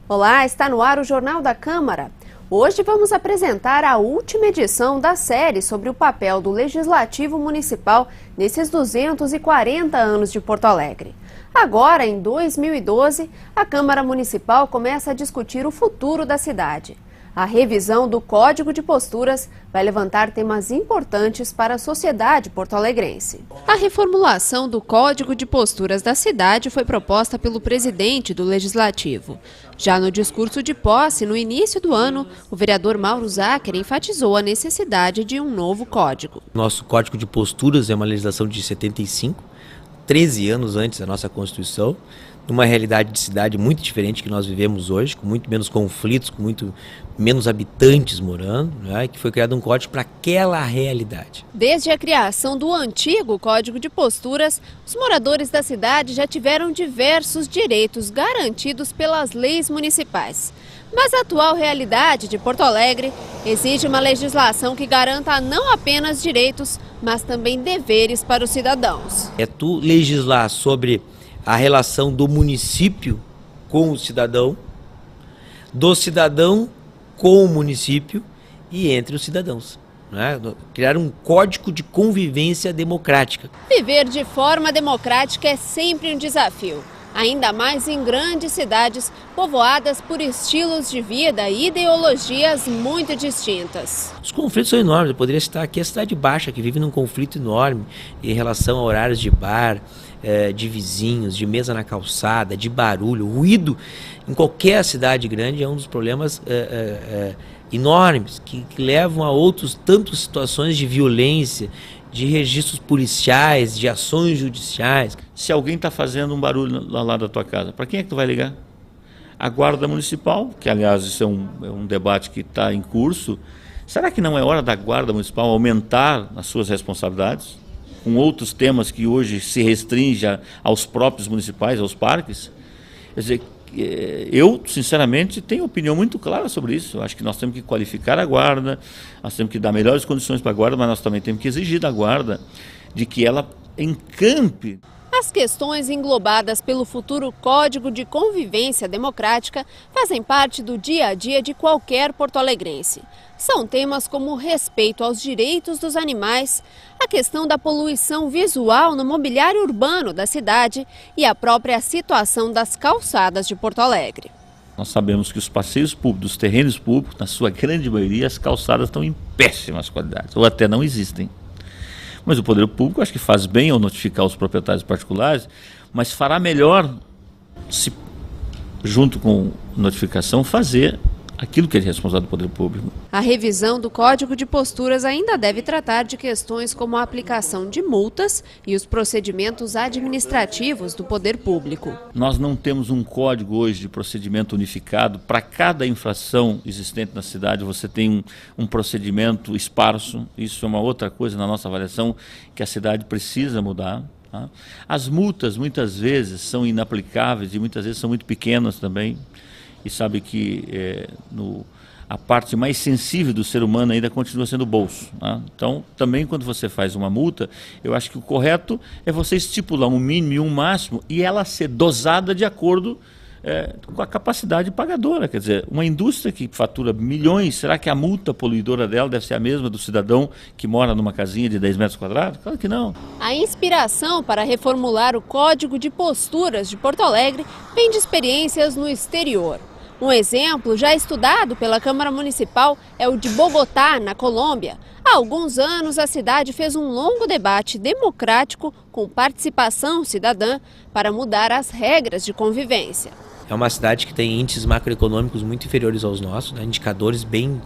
Olá, está no ar o Jornal da Câmara. Hoje vamos apresentar a última edição da série sobre o papel do Legislativo Municipal nesses 240 anos de Porto Alegre. Agora, em 2012, a Câmara Municipal começa a discutir o futuro da cidade. A revisão do Código de Posturas vai levantar temas importantes para a sociedade porto-alegrense. A reformulação do Código de Posturas da cidade foi proposta pelo presidente do Legislativo. Já no discurso de posse, no início do ano, o vereador Mauro Zacher enfatizou a necessidade de um novo código. Nosso Código de Posturas é uma legislação de 75, 13 anos antes da nossa Constituição, numa realidade de cidade muito diferente que nós vivemos hoje, com muito menos conflitos, com muito menos habitantes morando, né, que foi criado um código para aquela realidade. Desde a criação do antigo Código de Posturas, os moradores da cidade já tiveram diversos direitos garantidos pelas leis municipais. Mas a atual realidade de Porto Alegre exige uma legislação que garanta não apenas direitos, mas também deveres para os cidadãos. É tu legislar sobre a relação do município com o cidadão, do cidadão com o município e entre os cidadãos. Né? Criar um código de convivência democrática. Viver de forma democrática é sempre um desafio, ainda mais em grandes cidades povoadas por estilos de vida e ideologias muito distintas. Os conflitos são enormes. Eu poderia citar aqui a Cidade Baixa, que vive num conflito enorme em relação a horários de bar, de vizinhos, de mesa na calçada, de barulho, ruído. Em qualquer cidade grande é um dos problemas enormes que levam a tantas situações de violência, de registros policiais, de ações judiciais. Se alguém está fazendo um barulho lá da tua casa, para quem é que tu vai ligar? A Guarda Municipal, que aliás isso é um debate que está em curso. Será que não é hora da Guarda Municipal aumentar as suas responsabilidades? Com outros temas que hoje se restringe aos próprios municipais, aos parques? Quer dizer, eu, sinceramente, tenho opinião muito clara sobre isso. Eu acho que nós temos que qualificar a guarda, nós temos que dar melhores condições para a guarda, mas nós também temos que exigir da guarda de que ela encampe. As questões englobadas pelo futuro Código de Convivência Democrática fazem parte do dia a dia de qualquer porto-alegrense. São temas como o respeito aos direitos dos animais, a questão da poluição visual no mobiliário urbano da cidade e a própria situação das calçadas de Porto Alegre. Nós sabemos que os passeios públicos, os terrenos públicos, na sua grande maioria, as calçadas estão em péssimas qualidades, ou até não existem. Mas o poder público acho que faz bem ao notificar os proprietários particulares, mas fará melhor se, junto com notificação, fazer aquilo que é responsável do poder público. A revisão do Código de Posturas ainda deve tratar de questões como a aplicação de multas e os procedimentos administrativos do poder público. Nós não temos um código hoje de procedimento unificado. Para cada infração existente na cidade, você tem um procedimento esparso. Isso é uma outra coisa na nossa avaliação que a cidade precisa mudar. Tá? As multas muitas vezes são inaplicáveis e muitas vezes são muito pequenas também. E sabe que a parte mais sensível do ser humano ainda continua sendo o bolso. Né? Então, também quando você faz uma multa, eu acho que o correto é você estipular um mínimo e um máximo e ela ser dosada de acordo com a capacidade pagadora. Quer dizer, uma indústria que fatura milhões, será que a multa poluidora dela deve ser a mesma do cidadão que mora numa casinha de 10 metros quadrados? Claro que não. A inspiração para reformular o Código de Posturas de Porto Alegre vem de experiências no exterior. Um exemplo já estudado pela Câmara Municipal é o de Bogotá, na Colômbia. Há alguns anos, a cidade fez um longo debate democrático com participação cidadã para mudar as regras de convivência. É uma cidade que tem índices macroeconômicos muito inferiores aos nossos, né? Indicadores bem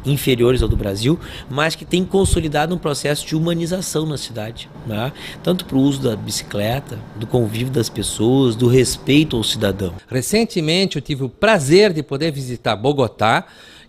inferiores ao do Brasil, mas que tem consolidado um processo de humanização na cidade, né? Tanto para o uso da bicicleta, do convívio das pessoas, do respeito ao cidadão. Recentemente eu tive o prazer de poder visitar Bogotá,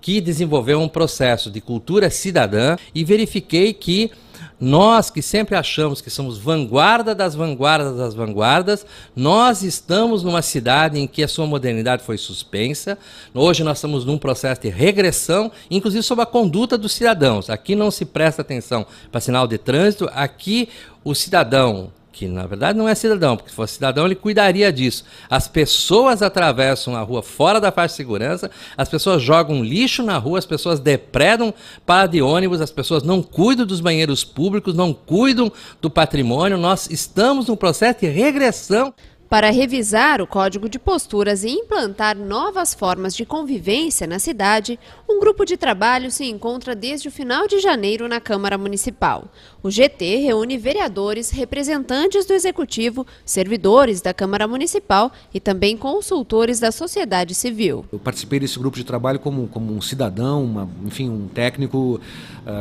que desenvolveu um processo de cultura cidadã e verifiquei que nós que sempre achamos que somos vanguarda das vanguardas das vanguardas, nós estamos numa cidade em que a sua modernidade foi suspensa. Hoje nós estamos num processo de regressão, inclusive sobre a conduta dos cidadãos. Aqui não se presta atenção para sinal de trânsito, aqui o cidadão que na verdade não é cidadão, porque se fosse cidadão ele cuidaria disso. As pessoas atravessam a rua fora da faixa de segurança, as pessoas jogam lixo na rua, as pessoas depredam para de ônibus, as pessoas não cuidam dos banheiros públicos, não cuidam do patrimônio. Nós estamos num processo de regressão. Para revisar o Código de Posturas e implantar novas formas de convivência na cidade, um grupo de trabalho se encontra desde o final de janeiro na Câmara Municipal. O GT reúne vereadores, representantes do Executivo, servidores da Câmara Municipal e também consultores da sociedade civil. Eu participei desse grupo de trabalho como um cidadão, enfim, um técnico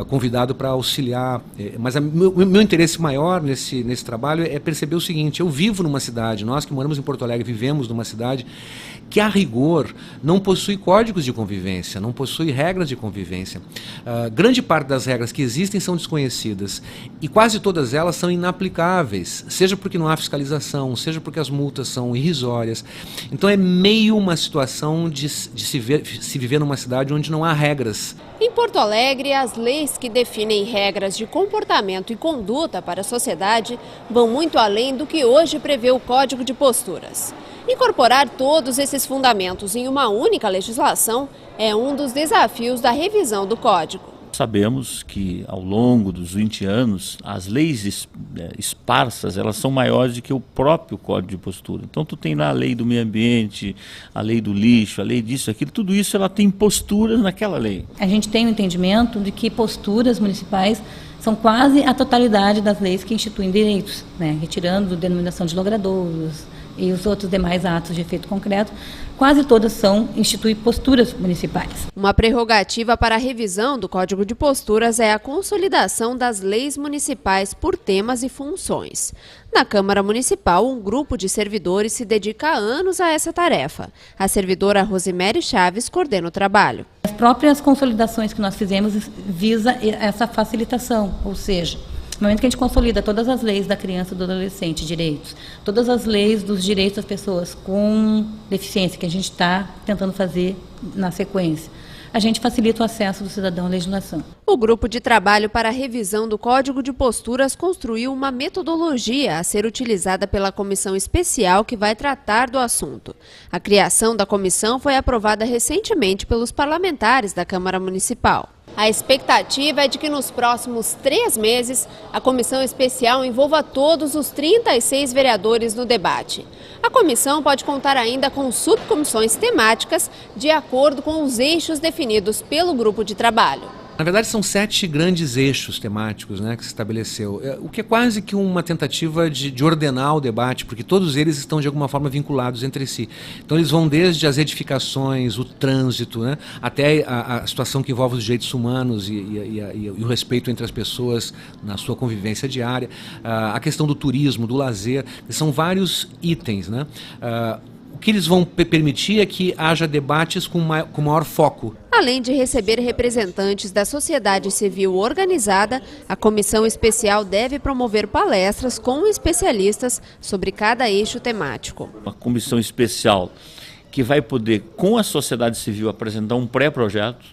convidado para auxiliar. Mas o meu interesse maior nesse trabalho é perceber o seguinte: eu vivo numa cidade, nós que moramos em Porto Alegre vivemos numa cidade que, a rigor, não possui códigos de convivência, não possui regras de convivência. Grande parte das regras que existem são desconhecidas e quase todas elas são inaplicáveis, seja porque não há fiscalização, seja porque as multas são irrisórias. Então é meio uma situação de se viver numa cidade onde não há regras. Em Porto Alegre, as leis que definem regras de comportamento e conduta para a sociedade vão muito além do que hoje prevê o Código de Posturas. Incorporar todos esses fundamentos em uma única legislação é um dos desafios da revisão do Código. Sabemos que ao longo dos 20 anos as leis esparsas elas são maiores do que o próprio Código de Postura. Então tu tem lá a lei do meio ambiente, a lei do lixo, a lei disso, aquilo, tudo isso ela tem posturas naquela lei. A gente tem o entendimento de que posturas municipais são quase a totalidade das leis que instituem direitos, né? Retirando a denominação de logradouros e os outros demais atos de efeito concreto, quase todas instituem posturas municipais. Uma prerrogativa para a revisão do Código de Posturas é a consolidação das leis municipais por temas e funções. Na Câmara Municipal, um grupo de servidores se dedica há anos a essa tarefa. A servidora Rosemary Chaves coordena o trabalho. As próprias consolidações que nós fizemos visa essa facilitação, ou seja, no momento que a gente consolida todas as leis da criança e do adolescente, direitos, todas as leis dos direitos das pessoas com deficiência, que a gente está tentando fazer na sequência, a gente facilita o acesso do cidadão à legislação. O grupo de trabalho para a revisão do Código de Posturas construiu uma metodologia a ser utilizada pela comissão especial que vai tratar do assunto. A criação da comissão foi aprovada recentemente pelos parlamentares da Câmara Municipal. A expectativa é de que nos próximos 3 meses a comissão especial envolva todos os 36 vereadores no debate. A comissão pode contar ainda com subcomissões temáticas de acordo com os eixos definidos pelo grupo de trabalho. Na verdade, são 7 grandes eixos temáticos, né, que se estabeleceu, o que é quase que uma tentativa de ordenar o debate, porque todos eles estão de alguma forma vinculados entre si. Então eles vão desde as edificações, o trânsito, né, até a situação que envolve os direitos humanos e o respeito entre as pessoas na sua convivência diária, a questão do turismo, do lazer, são vários itens, né? O que eles vão permitir é que haja debates com maior foco. Além de receber representantes da sociedade civil organizada, a comissão especial deve promover palestras com especialistas sobre cada eixo temático. Uma comissão especial que vai poder, com a sociedade civil, apresentar um pré-projeto,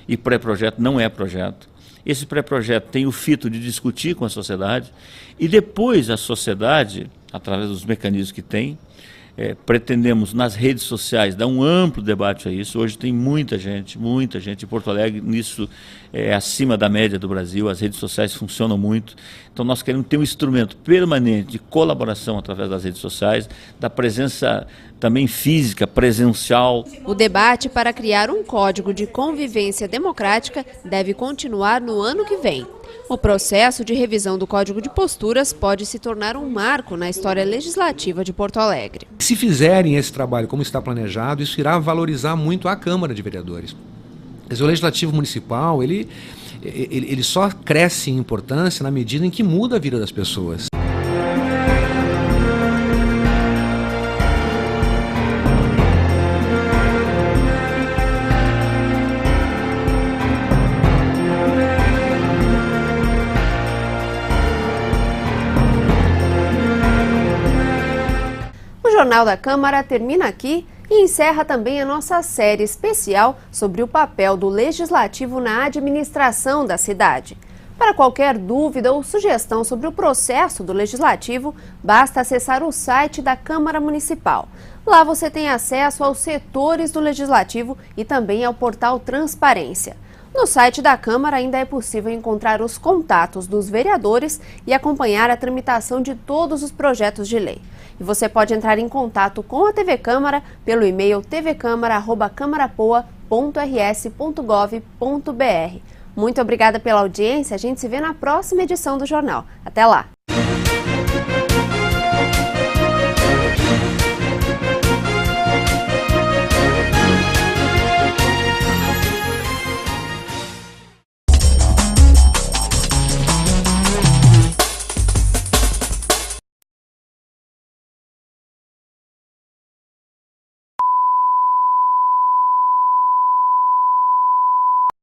e pré-projeto não é projeto. Esse pré-projeto tem o fito de discutir com a sociedade, e depois a sociedade, através dos mecanismos que tem, pretendemos nas redes sociais dar um amplo debate a isso. Hoje tem muita gente em Porto Alegre, nisso é acima da média do Brasil, as redes sociais funcionam muito. Então nós queremos ter um instrumento permanente de colaboração através das redes sociais, da presença também física, presencial. O debate para criar um código de convivência democrática deve continuar no ano que vem. O processo de revisão do Código de Posturas pode se tornar um marco na história legislativa de Porto Alegre. Se fizerem esse trabalho como está planejado, isso irá valorizar muito a Câmara de Vereadores. Mas o Legislativo Municipal, ele só cresce em importância na medida em que muda a vida das pessoas. O Jornal da Câmara termina aqui e encerra também a nossa série especial sobre o papel do Legislativo na administração da cidade. Para qualquer dúvida ou sugestão sobre o processo do Legislativo, basta acessar o site da Câmara Municipal. Lá você tem acesso aos setores do Legislativo e também ao portal Transparência. No site da Câmara ainda é possível encontrar os contatos dos vereadores e acompanhar a tramitação de todos os projetos de lei. E você pode entrar em contato com a TV Câmara pelo e-mail tvcamara@camarapoa.rs.gov.br. Muito obrigada pela audiência, a gente se vê na próxima edição do Jornal. Até lá!